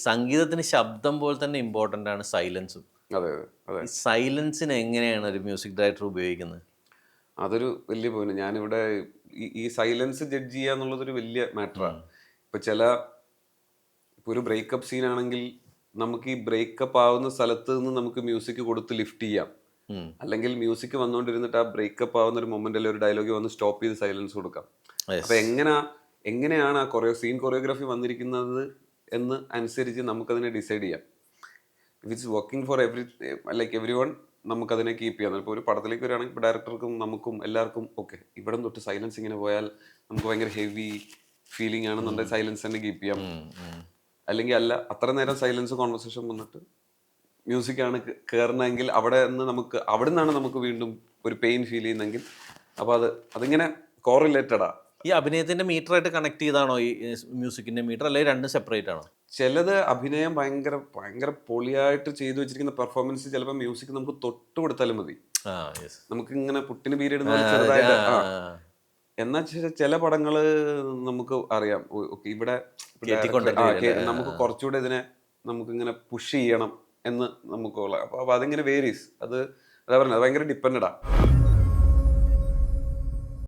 സംഗീതത്തിന് ശബ്ദം പോലെ തന്നെ ഇമ്പോർട്ടൻ്റ് ആണ് സൈലൻസും. അതെ അതെ. ഈ സൈലൻസിന് എങ്ങനെയാണ് ഒരു മ്യൂസിക് ഡയറക്ടർ ഉപയോഗിക്കുന്നത്? അതൊരു വലിയ പോയിന്റ്. ഞാനിവിടെ ഈ സൈലൻസ് ജഡ്ജ് ചെയ്യുക എന്നുള്ളതൊരു വലിയ മാറ്ററാണ്. ഇപ്പൊ ഒരു ബ്രേക്കപ്പ് സീൻ ആണെങ്കിൽ നമുക്ക് ഈ ബ്രേക്കപ്പ് ആവുന്ന സ്ഥലത്ത് നിന്ന് നമുക്ക് മ്യൂസിക് കൊടുത്ത് ലിഫ്റ്റ് ചെയ്യാം. അല്ലെങ്കിൽ മ്യൂസിക് വന്നുകൊണ്ടിരുന്നിട്ട് ആ ബ്രേക്കപ്പ് ആവുന്ന ഒരു മൊമെന്റിൽ ഒരു ഡയലോഗ് വന്ന് സ്റ്റോപ്പ് ചെയ്ത് സൈലൻസ് കൊടുക്കാം. അപ്പൊ എങ്ങനെയാണ് ആ സീൻ കൊറിയോഗ്രാഫി വന്നിരിക്കുന്നത് എന്ന് അനുസരിച്ച് നമുക്കതിനെ ഡിസൈഡ് ചെയ്യാം. If it's working for every one, നമുക്കതിനെ കീപ്പ് ചെയ്യാം. ഇപ്പോൾ ഒരു പടത്തിലേക്ക് വരികയാണെങ്കിൽ ഇപ്പോൾ ഡയറക്ടർക്കും നമുക്കും എല്ലാവർക്കും ഓക്കെ ഇവിടെ തൊട്ട് സൈലൻസ് ഇങ്ങനെ പോയാൽ നമുക്ക് ഭയങ്കര ഹെവി ഫീലിംഗ് ആണെന്നുണ്ടെങ്കിൽ സൈലൻസ് തന്നെ കീപ്പ് ചെയ്യാം. അല്ലെങ്കിൽ അത്ര നേരം സൈലൻസ് കോൺവെർസേഷൻ വന്നിട്ട് മ്യൂസിക് ആണ് കയറണമെങ്കിൽ അവിടെ നിന്നാണ് നമുക്ക് വീണ്ടും ഒരു പെയിൻ ഫീൽ ചെയ്യുന്നെങ്കിൽ അപ്പോൾ അതിങ്ങനെ കോറിലേറ്റഡാ. ഈ അഭിനയത്തിന്റെ മീറ്റർ ആയിട്ട് കണക്ട് ചെയ്താണോ ഈ മ്യൂസിക്കിന്റെ മീറ്റർ, അല്ലെങ്കിൽ രണ്ടും സെപ്പറേറ്റ് ആണോ? ചിലത് അഭിനയം ഭയങ്കര ഭയങ്കര പൊളിയായിട്ട് ചെയ്തു വെച്ചിരിക്കുന്ന പെർഫോമൻസ് ചിലപ്പോൾ മ്യൂസിക് നമുക്ക് തൊട്ട് കൊടുത്താലും മതി. നമുക്ക് ഇങ്ങനെ പുട്ടിന് പീരീഡ് ചെറുതായിട്ട് എന്നാ ചില പടങ്ങള് നമുക്ക് അറിയാം ഇവിടെ നമുക്ക് കുറച്ചുകൂടെ ഇതിനെ നമുക്ക് ഇങ്ങനെ പുഷ് ചെയ്യണം എന്ന് നമുക്കുള്ള. അപ്പൊ അതിങ്ങനെ വേരീസ്. അതാ പറഞ്ഞത്, ഭയങ്കര ഡിപ്പെൻഡഡാ.